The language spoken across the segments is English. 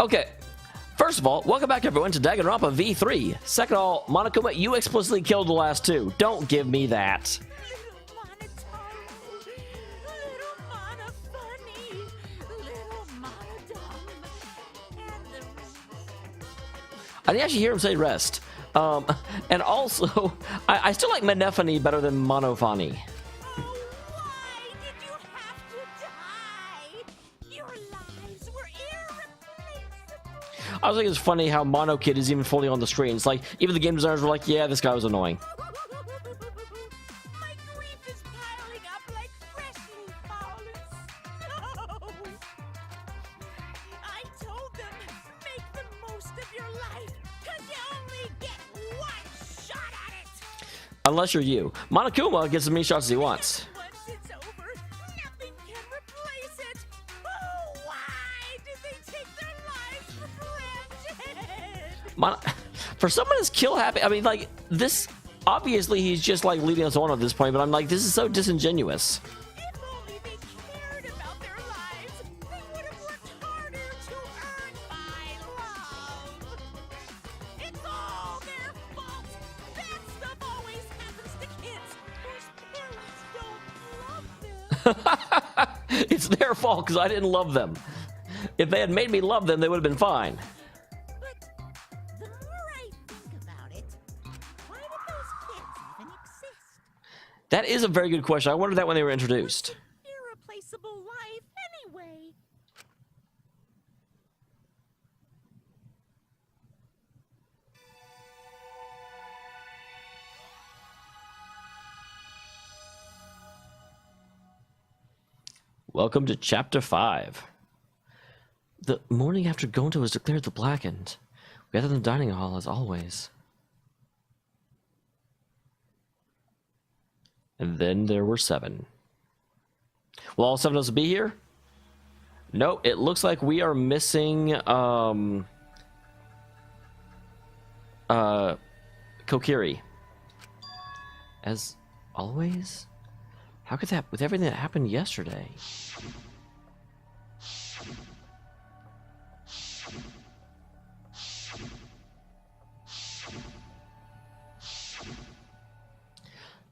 Okay. First of all, welcome back everyone to Danganronpa V3. Second of all, Monokuma, you explicitly killed the last two. Don't give me that. I didn't actually hear him say rest. And also, I still like Menephony better than Monophony. I was thinking it's funny how Mono Kid is even fully on the screen. It's like, even the game designers were like, yeah, this guy was annoying. My grief is piling up like freshly fallen snow. I told them, make the most of your life, because you only get one shot at it. Unless you're you. Monokuma gets as many shots as he wants. Once it's over, nothing can replace it. Oh, why did they take their lives for granted? For someone as kill happy, I mean, like, this, obviously he's just, like, leading us on at this point, but I'm like, this is so disingenuous. If only they cared about their lives, they would have worked harder to earn my love. It's all their fault. Bad stuff always happens to kids whose parents don't love them. It's their fault because I didn't love them. If they had made me love them, they would have been fine. But the more I think about it, why did those kids even exist? That is a very good question. I wondered that when they were introduced. Irreplaceable life anyway. Welcome to Chapter 5. The morning after Gonto was declared the Blackened, we gathered in the dining hall as always. And then there were 7. Will all 7 of us be here? Nope, it looks like we are missing, Kokiri. As always? How could that, with everything that happened yesterday?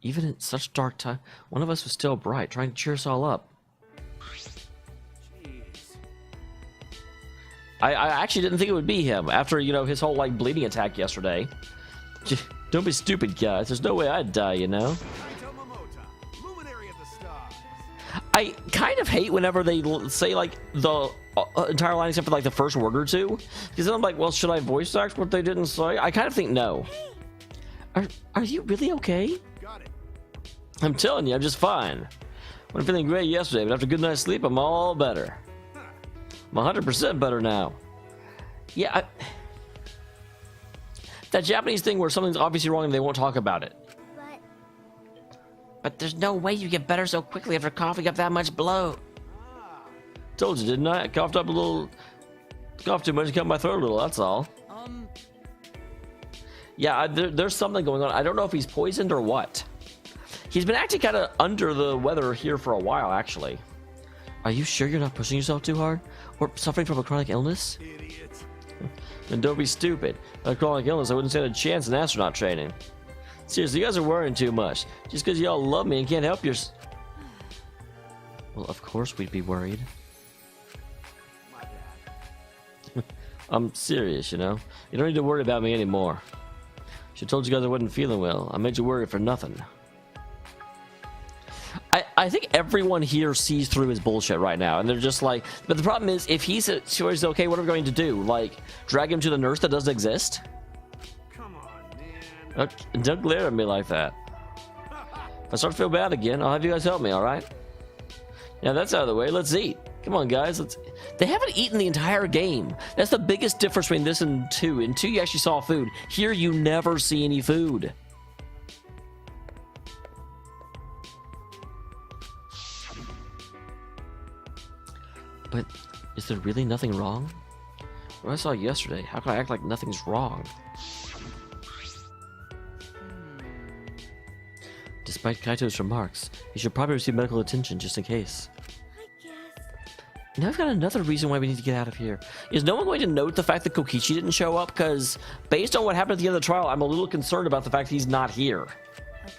Even in such dark time, one of us was still bright, trying to cheer us all up. Jeez. I actually didn't think it would be him after, you know, his whole, like, bleeding attack yesterday. Don't be stupid, guys. There's no way I'd die, you know? I kind of hate whenever they say, like, the entire line except for, like, the first word or two. Because then I'm like, well, should I voice act what they didn't say? I kind of think no. Are you really okay? Got it. I'm telling you, I'm just fine. Wasn't feeling great yesterday, but after a good night's sleep, I'm all better. I'm 100% better now. Yeah, that Japanese thing where something's obviously wrong and they won't talk about it. But there's no way you get better so quickly after coughing up that much blood. Told you, didn't I? I coughed up a little. Coughed too much and cut my throat a little, that's all. Yeah, there's something going on. I don't know if he's poisoned or what. He's been acting kind of under the weather here for a while, actually. Are you sure you're not pushing yourself too hard? Or suffering from a chronic illness? Idiot. Then don't be stupid. A chronic illness, I wouldn't stand a chance in astronaut training. Seriously, you guys are worrying too much. Just because y'all love me and can't help your... Well, of course we'd be worried. My bad. I'm serious, you know? You don't need to worry about me anymore. She told you guys I wasn't feeling well. I made you worry for nothing. I think everyone here sees through his bullshit right now, and they're just like... But the problem is, if he's sure he's okay, what are we going to do? Like, drag him to the nurse that doesn't exist? Come on, man. Don't glare at me like that. If I start to feel bad again, I'll have you guys help me, alright? Yeah, that's out of the way. Let's eat. Come on, guys. They haven't eaten the entire game. That's the biggest difference between this and 2. In 2, you actually saw food. Here, you never see any food. But is there really nothing wrong? What I saw yesterday, how can I act like nothing's wrong? Despite Kaito's remarks, he should probably receive medical attention just in case. I guess. now I've got another reason why we need to get out of here. Is no one going to note the fact that Kokichi didn't show up? Because based on what happened at the end of the trial, I'm a little concerned about the fact he's not here. Okay.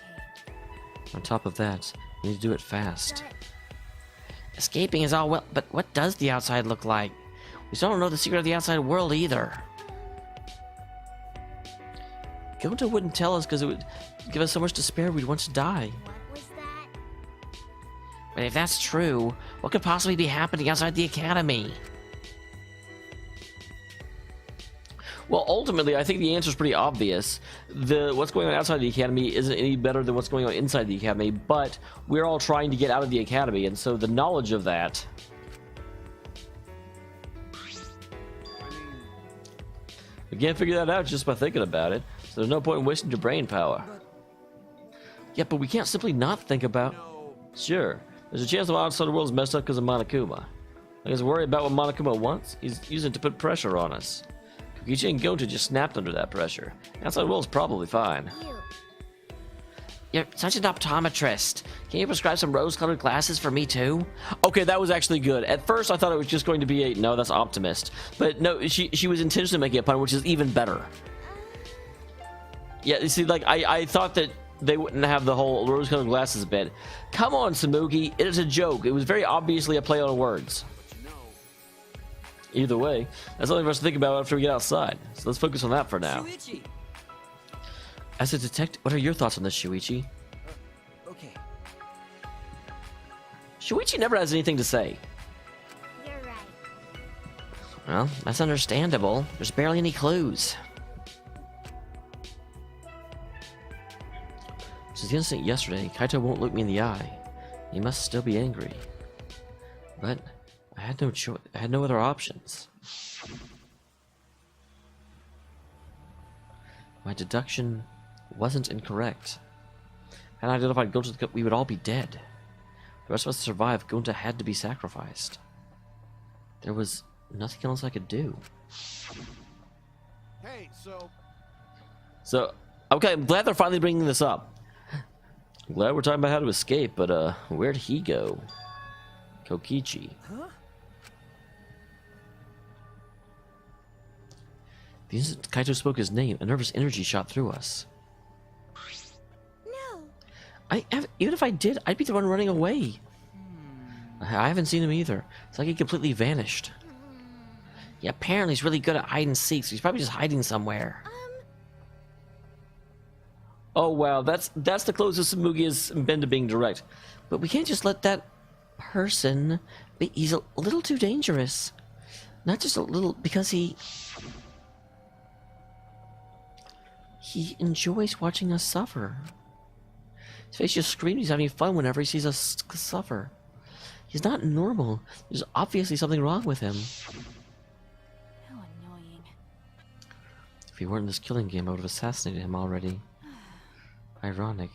On top of that, we need to do it fast. But Escaping is all well, but what does the outside look like? We still don't know the secret of the outside world either. Gonta wouldn't tell us because it would give us so much despair we'd want to die. what was that? But if that's true, what could possibly be happening outside the academy? Well, ultimately, I think the answer is pretty obvious. What's going on outside the academy isn't any better than what's going on inside the academy, but we're all trying to get out of the academy, and so the knowledge of that... We can't figure that out just by thinking about it, so there's no point in wasting your brain power. Yeah, but we can't simply not think about... Sure, there's a chance the outside world is messed up because of Monokuma. I guess worry about what Monokuma wants. He's using it to put pressure on us. Kokichi and Gonta just snapped under that pressure. Outside world's probably fine. You. You're such an optometrist. Can you prescribe some rose-colored glasses for me too? Okay, that was actually good. At first, I thought it was just going to be a no, that's optimist. But no, she was intentionally making a pun, which is even better. Yeah, you see, like I thought that they wouldn't have the whole rose-colored glasses bit. Come on, Samugi, it is a joke. It was very obviously a play on words. Either way, that's something for us to think about after we get outside. So let's focus on that for now. Shuichi. As a detective, what are your thoughts on this, Shuichi? Okay. Shuichi never has anything to say. You're right. Well, that's understandable. There's barely any clues. Since the incident yesterday, Kaito won't look me in the eye. He must still be angry. But I had no choice. I had no other options. My deduction wasn't incorrect. Had I identified Gonta, we would all be dead. The rest of us to survive, Gonta had to be sacrificed. There was nothing else I could do. Hey, So, okay, I'm glad they're finally bringing this up. I'm glad we're talking about how to escape, but where'd he go? Kokichi. Huh? The instant Kaito spoke his name, a nervous energy shot through us. No. Even if I did, I'd be the one running away. I haven't seen him either. It's like he completely vanished. Yeah, apparently he's really good at hide and seek, so he's probably just hiding somewhere. Oh wow, that's the closest Samugi has been to being direct. But we can't just let that person be. He's a little too dangerous. Not just a little, because he enjoys watching us suffer. His face just screams he's having fun whenever he sees us suffer. He's not normal. There's obviously something wrong with him. How annoying. If he weren't in this killing game, I would have assassinated him already. Ironic.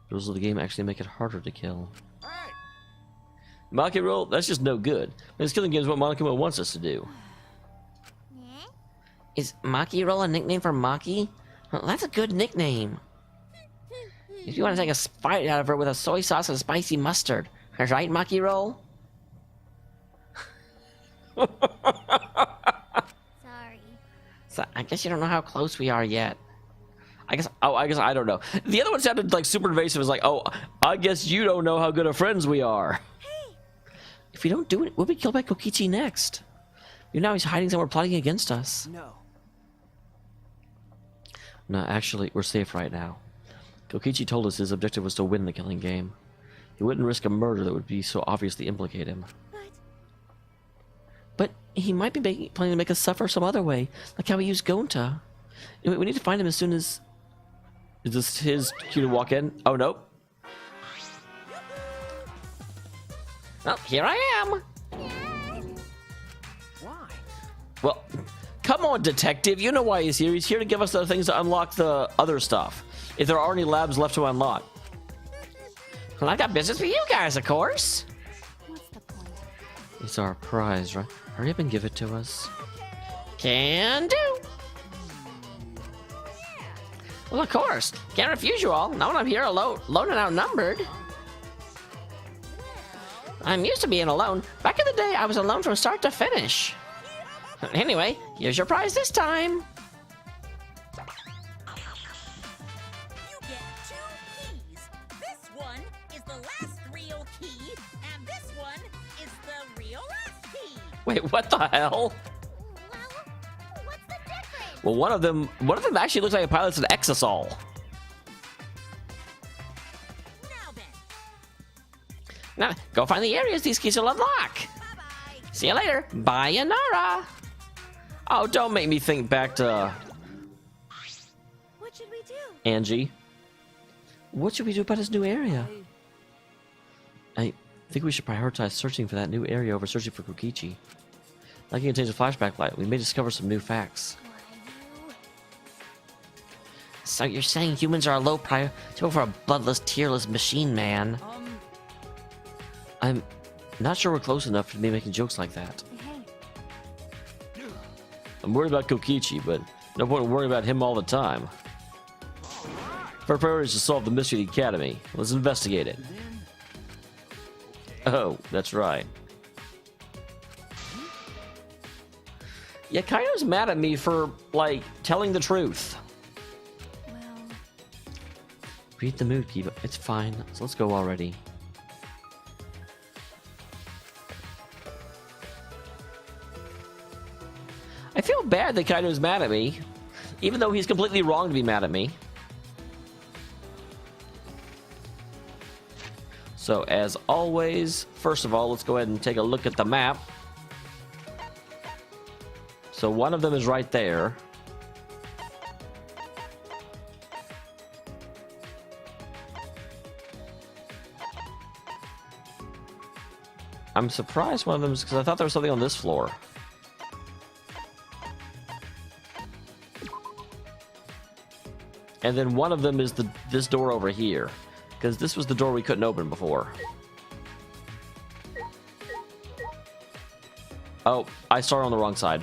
The rules of the game actually make it harder to kill. hey, Maki roll? That's just no good. This killing game is what Monokuma wants us to do. Yeah? Is Maki roll a nickname for Maki? Well, that's a good nickname. If you want to take a bite out of her with a soy sauce and spicy mustard. Right, Maki roll? Sorry. So I guess you don't know how close we are yet. I guess I don't know. The other one sounded like super invasive. It's like, oh, I guess you don't know how good of friends we are. Hey! If we don't do it, we'll be killed by Kokichi next. You know he's hiding somewhere plotting against us. No. No, actually, we're safe right now. Kokichi told us his objective was to win the killing game. He wouldn't risk a murder that would be so obviously implicate him. But he might be planning to make us suffer some other way, like how he used Gonta. We need to find him as soon as... Is this his cue to walk in? Oh, nope. Well, here I am. Why? Well, come on, detective. You know why he's here. He's here to give us the things to unlock the other stuff. If there are any labs left to unlock. Well, I got business for you guys, of course. What's the point? It's our prize, right? Hurry up and give it to us. Can do. Well, of course. Can't refuse you all. Not when I'm here alone and outnumbered. I'm used to being alone. Back in the day, I was alone from start to finish. Anyway, here's your prize this time. You get 2 keys. This one is the last real key, and this one is the real last key. Wait, what the hell? Well, what's the difference? Well, one of them actually looks like a pilot's an exosol. Now then, Now, go find the areas these keys will unlock. bye-bye. See you later. Bye, Yanara. Oh, don't make me think back to What should we do? Angie. What should we do about this new area? I think we should prioritize searching for that new area over searching for Kokichi. Like it contains a flashback light, we may discover some new facts. So you're saying humans are a low priority over a bloodless, tearless machine man? I'm not sure we're close enough to be making jokes like that. I'm worried about Kokichi, but no point in worrying about him all the time. Our priority is to solve the mystery of the Academy. Let's investigate it. Oh, that's right. Yeah, Kaito's mad at me for, like, telling the truth. Well, Read the mood, Kiba. It's fine. So let's go already. I feel bad that Kaito's mad at me, even though he's completely wrong to be mad at me. So, as always, first of all, let's go ahead and take a look at the map. So, one of them is right there. I'm surprised one of them is because I thought there was something on this floor. And then one of them is this door over here. Because this was the door we couldn't open before. Oh, I started on the wrong side.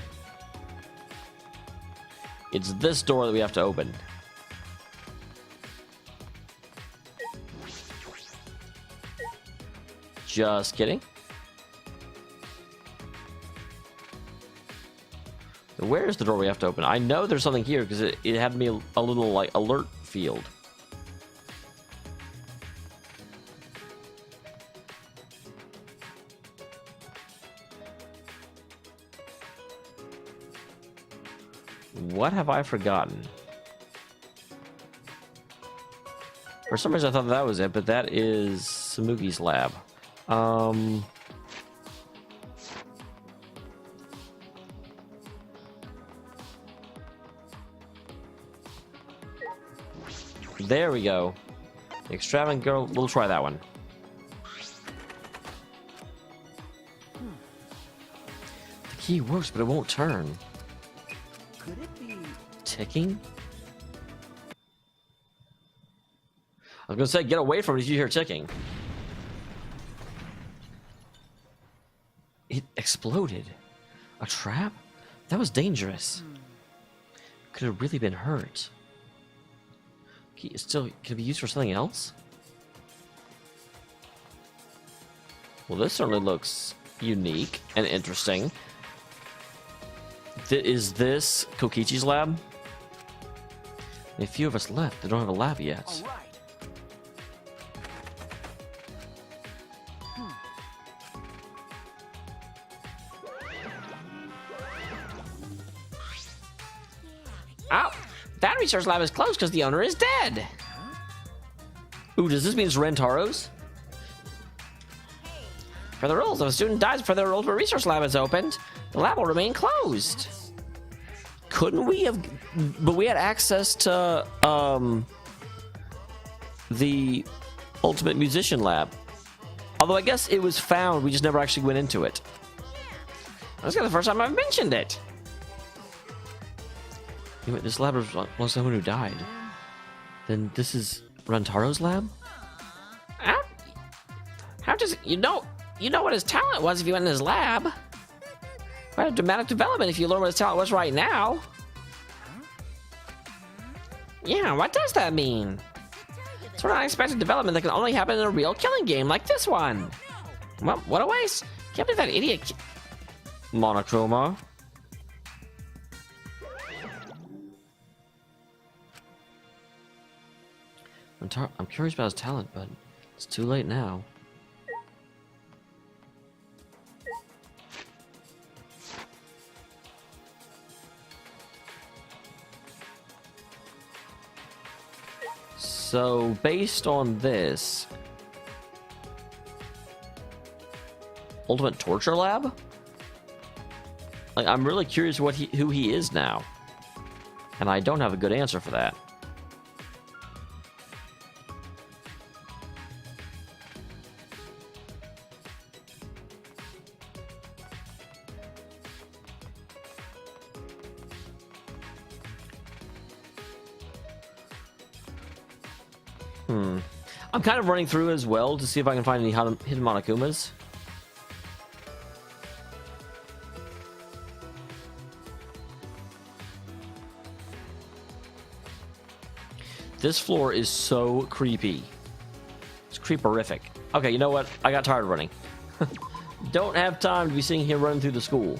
It's this door that we have to open. Just kidding. Where is the door we have to open? I know there's something here because it had me a little like alert field. What have I forgotten? For some reason I thought that was it, but that is Samugi's lab. There we go. Extravagant girl. We'll try that one. The key works, but it won't turn. Could it be? Ticking? I was gonna say, get away from it if you hear ticking. It exploded. A trap? That was dangerous. Could have really been hurt. Key is still can it be used for something else? Well, this certainly looks unique and interesting. Is this Kokichi's lab? A few of us left. They don't have a lab yet. All right. Oh, that research lab is closed because the owner is dead. Ooh, does this mean it's Rantaro's? For the rules, if a student dies before their ultimate research lab is opened, the lab will remain closed. Couldn't we have... But we had access to, the ultimate musician lab. Although I guess it was found, we just never actually went into it. That's the first time I've mentioned it. You know, this lab was someone who died. Then this is Rantaro's lab? How does... You know what his talent was if you went in his lab. Quite a dramatic development if you learn what his talent was right now. Yeah, what does that mean? Sort of unexpected development that can only happen in a real killing game like this one. What a waste! Can't believe that idiot. Monochroma. I'm curious about his talent, but it's too late now. So, based on this... Ultimate Torture Lab? Like, I'm really curious who he is now. And I don't have a good answer for that. I'm kind of running through as well to see if I can find any hidden Monokumas. This floor is so creepy. It's creeperific. Okay, you know what? I got tired of running. Don't have time to be sitting here running through the school.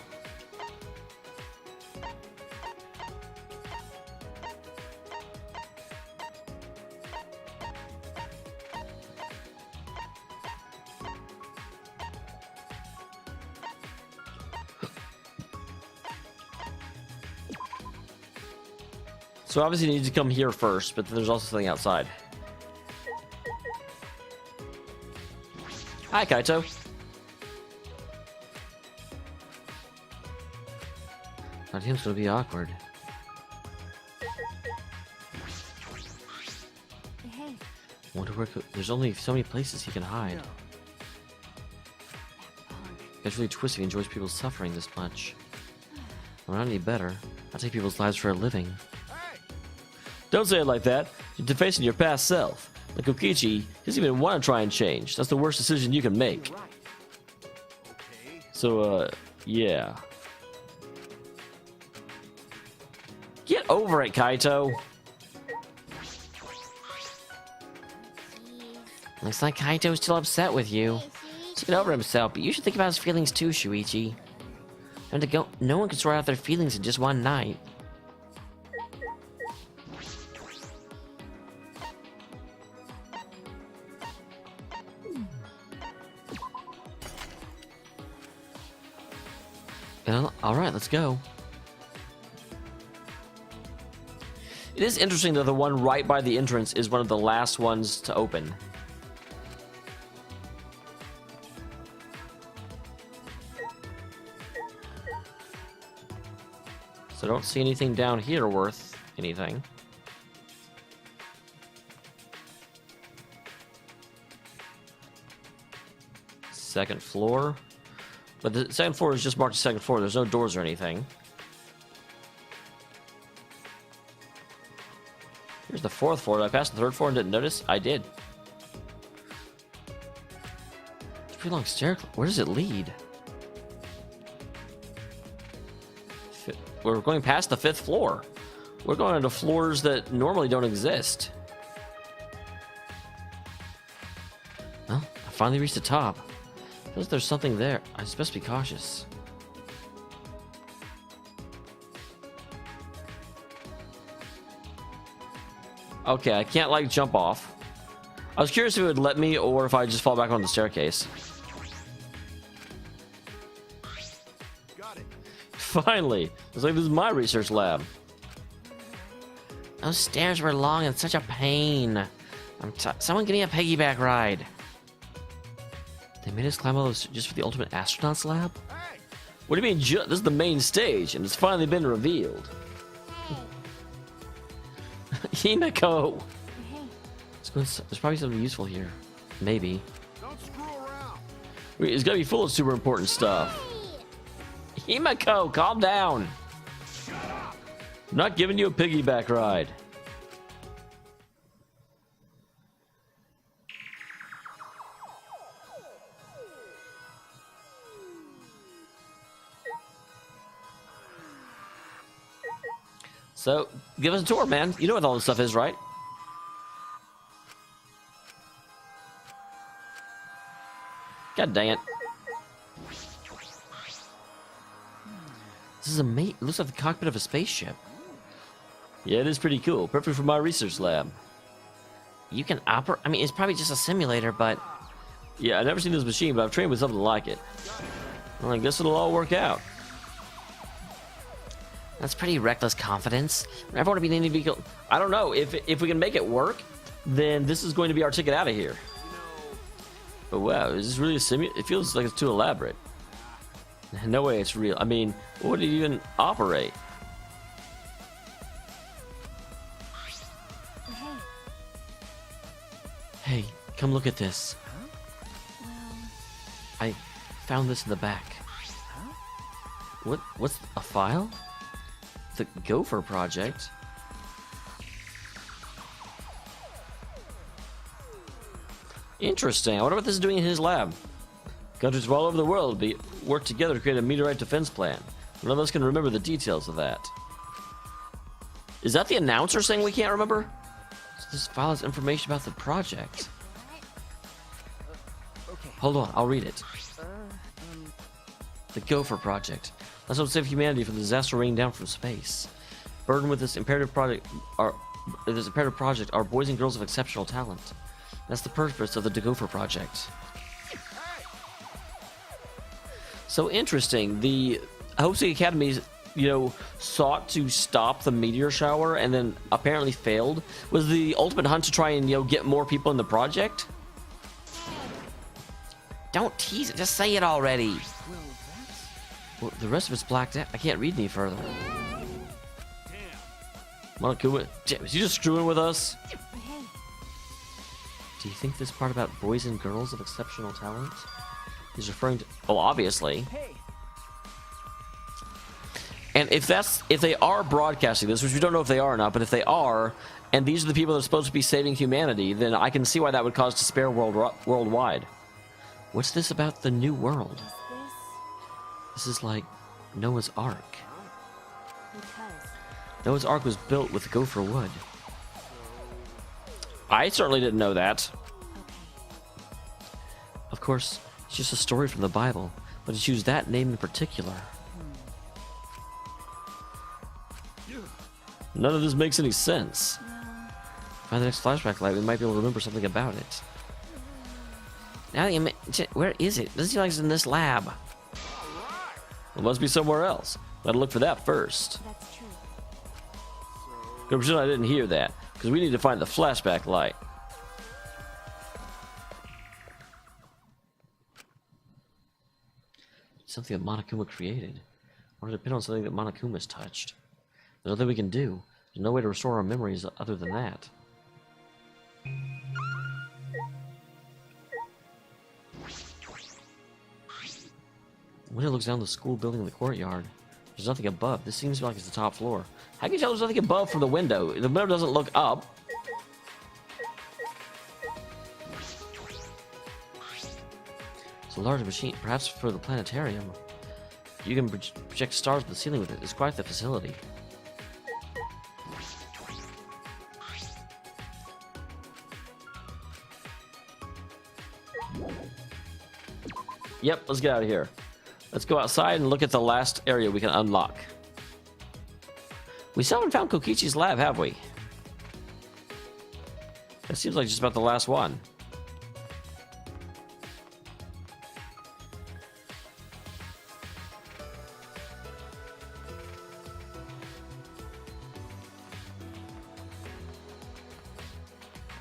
So obviously you need to come here first, but there's also something outside. Hi, Kaito. That him's gonna be awkward. Hey. Wonder where there's only so many places he can hide. Gets really twisted. He enjoys people's suffering this much. I'm not any better. I take people's lives for a living. Don't say it like that. You're defacing your past self. Like Kokichi doesn't even want to try and change. That's the worst decision you can make. So, yeah. Get over it, Kaito. Looks like Kaito's still upset with you. He's get over himself, but you should think about his feelings too, Shuichi. And to go, no one can sort out their feelings in just one night. Alright, let's go. It is interesting that the one right by the entrance is one of the last ones to open. So I don't see anything down here worth anything. Second floor. But the second floor is just marked as second floor. There's no doors or anything. Here's the fourth floor. Did I pass the third floor and didn't notice? I did. It's a pretty long stair. Where does it lead? We're going past the fifth floor. We're going into floors that normally don't exist. Well, I finally reached the top. Feels there's something there. I'm supposed to be cautious. Okay, I can't like jump off. I was curious if it would let me or if I just fall back on the staircase. Got it. Finally! Looks like this is my research lab. Those stairs were long and such a pain. Someone give me a piggyback ride. They made us climb all those just for the Ultimate Astronauts Lab? Hey. What do you mean, this is the main stage, and it's finally been revealed. Himeko! Hey. There's probably something useful here. Maybe. Don't screw around. It's gotta be full of super important stuff. Himeko, calm down! I'm not giving you a piggyback ride. So, give us a tour, man. You know what all this stuff is, right? God dang it. This is amazing. It looks like the cockpit of a spaceship. Yeah, it is pretty cool. Perfect for my research lab. You can operate... I mean, it's probably just a simulator, but... Yeah, I've never seen this machine, but I've trained with something like it. Well, I guess it'll all work out. That's pretty reckless confidence. I never want to be in any vehicle. I don't know. If we can make it work, then this is going to be our ticket out of here. But wow, is this really a simulator? It feels like it's too elaborate. No way it's real. I mean, what did you even operate? Hey, come look at this. I found this in the back. What's a file? The Gopher Project? Interesting. I wonder what this is doing in his lab. Countries from all over the world work together to create a meteorite defense plan. None of us can remember the details of that. Is that the announcer saying we can't remember? So this file has information about the project. Hold on, I'll read it. The Gopher Project. Let's hope to save humanity from the disaster raining down from space. Burdened with this imperative project are boys and girls of exceptional talent. That's the purpose of the Gopher Project. So interesting. The Hosting Academies, sought to stop the meteor shower and then apparently failed. Was the ultimate hunt to try and, get more people in the project? Don't tease it. Just say it already. Well, the rest of it's blacked out. I can't read any further. Monokuma, is he just screwing with us? Do you think this part about boys and girls of exceptional talent? He's referring to... Well, obviously. And if they are broadcasting this, which we don't know if they are or not, but if they are, and these are the people that are supposed to be saving humanity, then I can see why that would cause despair worldwide. What's this about the new world? This is like Noah's Ark. Noah's Ark was built with gopher wood. I certainly didn't know that. Of course, it's just a story from the Bible, but to choose that name in particular. None of this makes any sense. Find the next flashback light, we might be able to remember something about it. Now that you where is it? Doesn't seem like it's in this lab. It must be somewhere else. Gotta look for that first. That's true. Good pretend I didn't hear that, because we need to find the flashback light. Something that Monokuma created. Or to depend on something that Monokuma's touched. There's nothing we can do. There's no way to restore our memories other than that. When it looks down the school building in the courtyard, there's nothing above. This seems like it's the top floor. How can you tell there's nothing above from the window? The window doesn't look up. It's a large machine, perhaps for the planetarium. You can project stars to the ceiling with it. It's quite the facility. Yep, let's get out of here. Let's go outside and look at the last area we can unlock. We still haven't found Kokichi's lab, have we? That seems like just about the last one.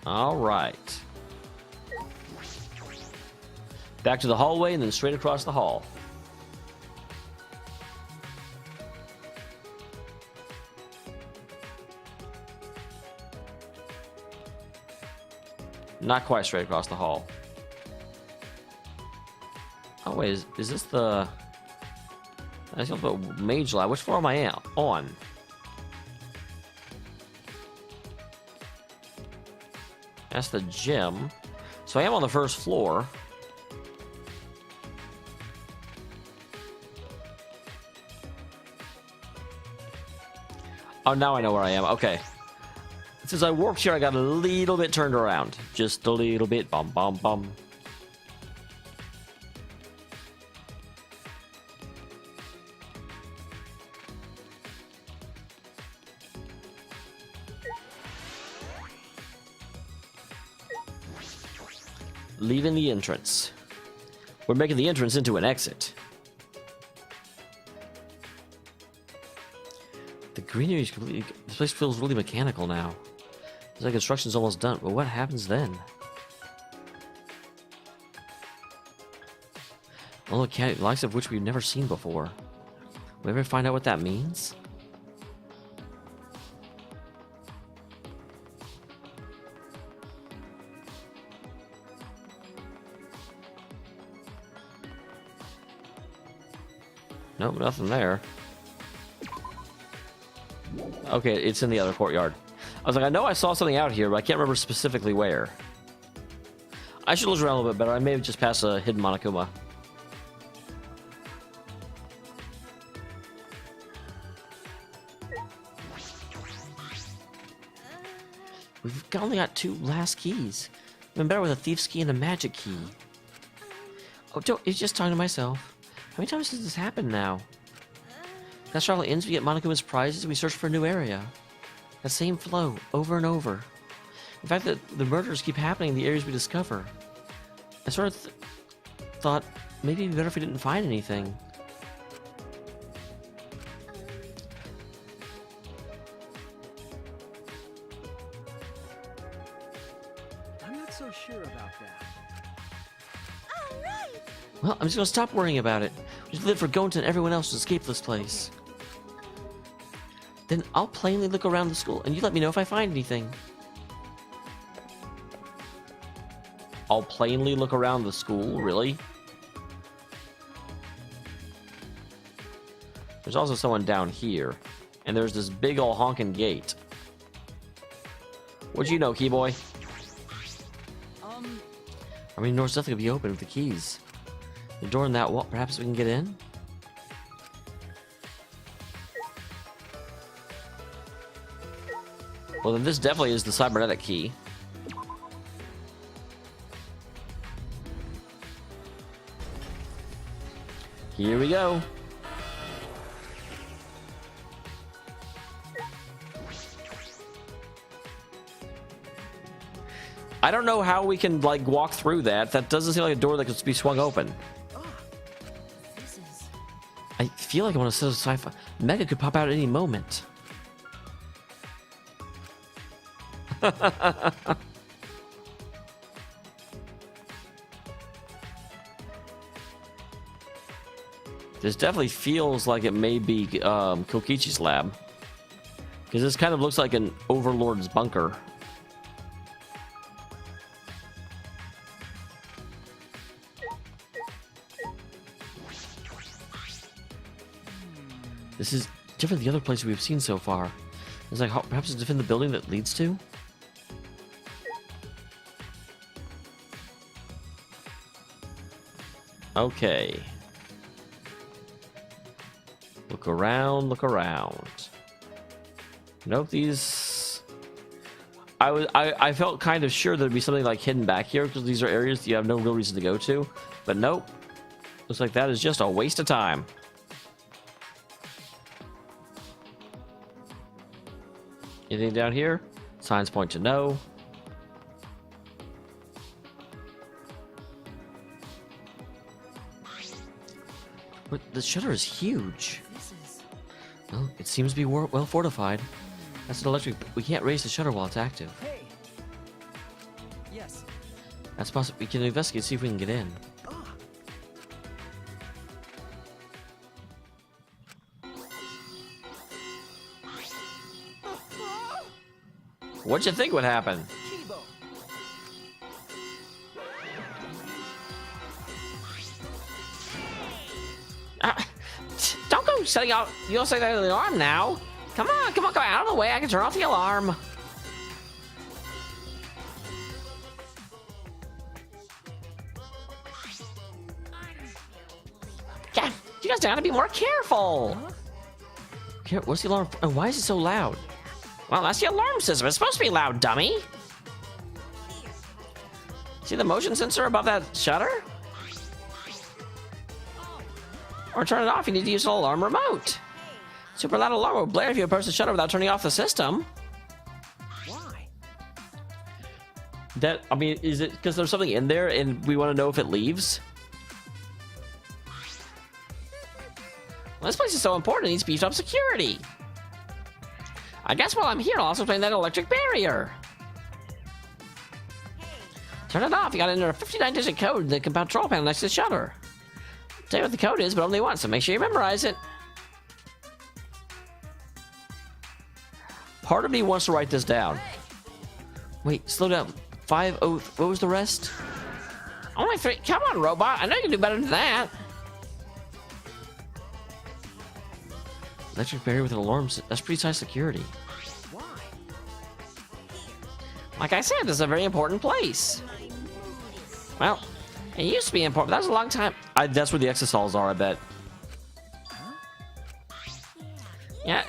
All right. Back to the hallway and then straight across the hall. Not quite straight across the hall. Oh wait, is this the... I think the Mage Lab. Which floor am I on? That's the gym. So I am on the first floor. Oh, now I know where I am. Okay. Since I warped here, I got a little bit turned around. Just a little bit. Bum, bum, bum. Leaving the entrance. We're making the entrance into an exit. The greenery is completely... This place feels really mechanical now. It's like construction's almost done, but what happens then? Oh, look, the likes of which we've never seen before. We ever find out what that means? Nope, nothing there. Okay, it's in the other courtyard. I was like, I know I saw something out here, but I can't remember specifically where. I should look around a little bit better. I may have just passed a hidden Monokuma. We've only got 2 last keys. Even better with a thief's key and a magic key. Oh, it's just talking to myself. How many times has this happened now? That's travel ends, we get Monokuma's prizes, we search for a new area. That same flow, over and over. In fact, the murders keep happening in the areas we discover. I sort of thought maybe it'd be better if we didn't find anything. I'm not so sure about that. All right. Well, I'm just gonna stop worrying about it. We just live for Gonta and everyone else to escape this place. Then I'll plainly look around the school, and you let me know if I find anything. I'll plainly look around the school? Really? There's also someone down here. And there's this big ol' honking gate. What'd you know, Keyboy? I mean, door's definitely gonna be open with the keys. The door in that wall, perhaps we can get in? Well, then this definitely is the cybernetic key. Here we go. I don't know how we can, like, walk through that. That doesn't seem like a door that could be swung open. This is... I feel like I want to set a sci-fi. Mega could pop out at any moment. This definitely feels like it may be Kokichi's lab. Because this kind of looks like an overlord's bunker. This is different than the other places we've seen so far. It's like, perhaps it's defend the building that leads to? Okay. Look around, look around. Nope, these... I felt kind of sure there'd be something like hidden back here, because these are areas that you have no real reason to go to. But nope. Looks like that is just a waste of time. Anything down here? Signs point to no. But the shutter is huge. Well, it seems to be well fortified. That's an electric. We can't raise the shutter while it's active. Hey. Yes. That's possible. We can investigate, see if we can get in. What'd you think would happen? Don't go setting out. You'll say that in the alarm now. Come on, come out of the way. I can turn off the alarm. Yeah, you guys gotta be more careful. Huh? What's the alarm? And why is it so loud? Well, that's the alarm system. It's supposed to be loud, dummy. See the motion sensor above that shutter? Or turn it off, you need to use an alarm remote. Super loud alarm will blare if you approach the shutter without turning off the system. Why? That, I mean, is it because there's something in there and we want to know if it leaves? Well, this place is so important, it needs beefed up security. I guess while I'm here, I'll also explain that electric barrier. Turn it off. You gotta enter a 59-digit code in the control panel next to the shutter. I'll tell you what the code is, but only once, so make sure you memorize it. Part of me wants to write this down. Wait, slow down. 50. What was the rest? Only 3. Come on, robot. I know you can do better than that. Electric barrier with an alarm. That's pretty high security. Why? Like I said, this is a very important place. Well, it used to be important. That was a long time. That's where the exosols are, I bet. Yeah,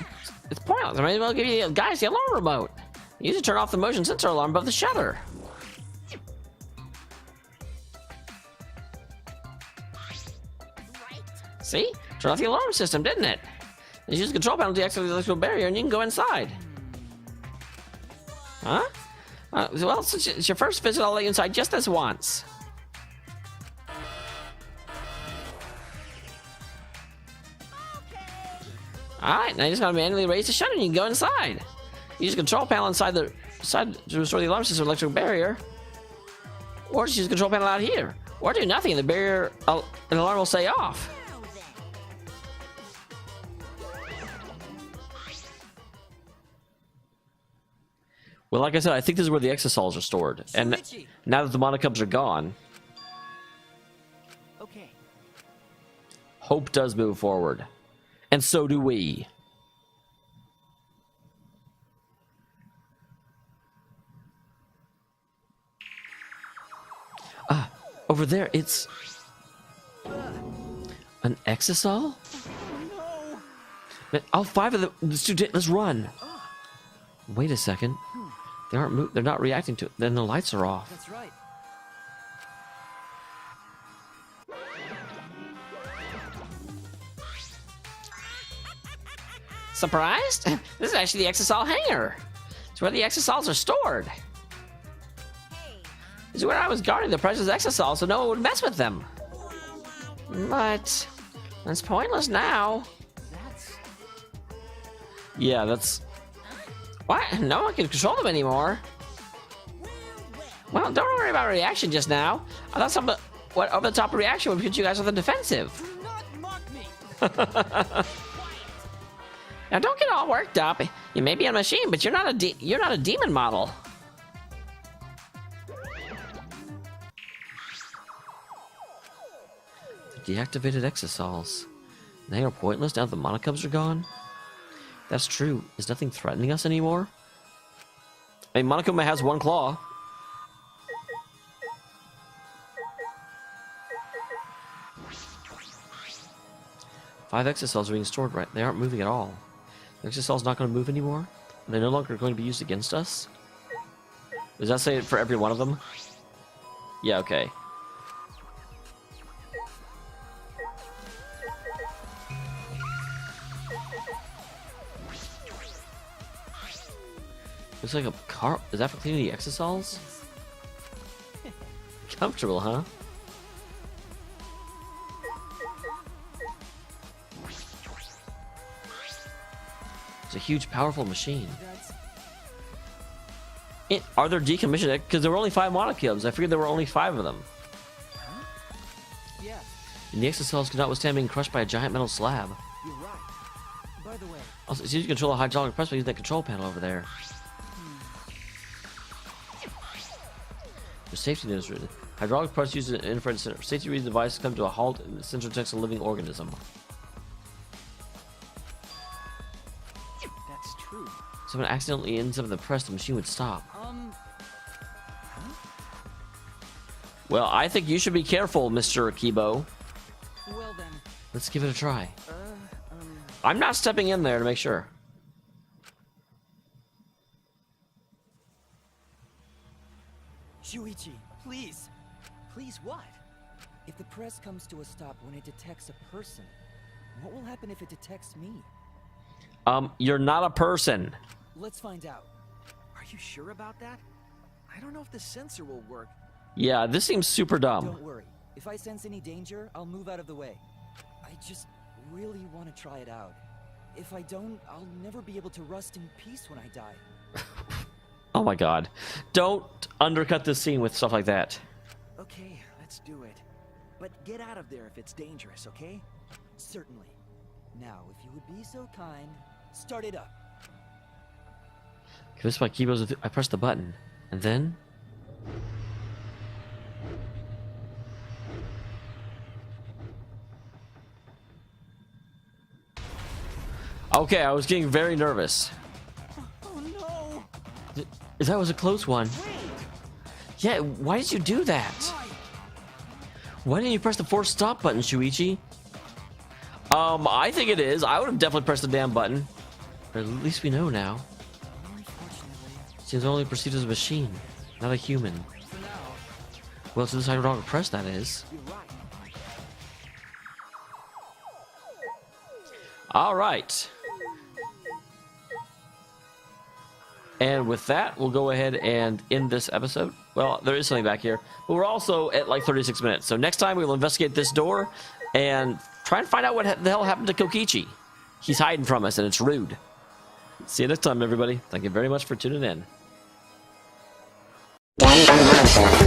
it's pointless. I may as well give you guys the alarm remote. Use it to turn off the motion sensor alarm above the shutter. See? Turn off the alarm system, didn't it? Just use the control panel to deactivate the electrical barrier and you can go inside. Huh? Well, since it's your first visit, I'll let you inside just this once. Alright, now you just gotta manually raise the shutter and you can go inside. Use the control panel inside the side to restore the alarm system electrical barrier. Or just use the control panel out here. Or do nothing and the barrier and alarm will stay off. Well, like I said, I think this is where the exosols are stored. And now that the monocubs are gone, Okay. hope does move forward. And so do we. Ah, over there, it's an exosol? Man, all 5 of them. Let's run. Wait a second. They aren't. They're not reacting to it. Then the lights are off. That's right. Surprised? This is actually the exosol hangar. It's where the exosols are stored. This is where I was guarding the precious exosols so no one would mess with them. But that's pointless now. Yeah, that's... What? No one can control them anymore. Well, don't worry about reaction just now. I thought some over-the-top reaction would put you guys on the defensive. Do not mock me. Now, don't get all worked up. You may be a machine, but you're not a demon model. The deactivated exosols. They are pointless now that the monocubs are gone. That's true. Is nothing threatening us anymore? I mean, Monokuma has 1 claw. Five exosols are being stored right. They aren't moving at all. The exosol's not going to move anymore? They're no longer going to be used against us? Does that say it for every one of them? Yeah, okay. Looks like a car. Is that for cleaning the exosols? Comfortable, huh? It's a huge, powerful machine. Are there decommissioned? Because there were only 5 monocubes. I figured there were only 5 of them. Huh? Yeah, And the exosols could not withstand being crushed by a giant metal slab. you're right. By the way, Also, it's easy to control a hydraulic press by using that control panel over there. For safety news, hydraulic press uses an infrared center. Safety reason device come to a halt and the sensor detects a living organism. that's true. So if it accidentally ends up in the press, the machine would stop. Well, I think you should be careful, Mr. Akibo. Well then, Let's give it a try. I'm not stepping in there to make sure. Shuichi, please. Please what? If the press comes to a stop when it detects a person, what will happen if it detects me? You're not a person. Let's find out. Are you sure about that? I don't know if the sensor will work. Yeah, this seems super dumb. Don't worry. If I sense any danger, I'll move out of the way. I just really want to try it out. If I don't, I'll never be able to rest in peace when I die. Oh my god. Don't undercut this scene with stuff like that. Okay, let's do it. But get out of there if it's dangerous, okay? Certainly. Now, if you would be so kind, start it up. This is my keyboard. I press the button. And then... Okay, I was getting very nervous. Oh no! That was a close one. Yeah, why did you do that? Why didn't you press the force stop button, Shuichi? I think it is. I would have definitely pressed the damn button. But at least we know now. Seems only perceived as a machine, not a human. Well, to decide wrong to press, that is. All right. And with that, we'll go ahead and end this episode. Well, there is something back here, but we're also at like 36 minutes. So next time we will investigate this door and try and find out what the hell happened to Kokichi. He's hiding from us and it's rude. See you next time, everybody. Thank you very much for tuning in. Danganronpa.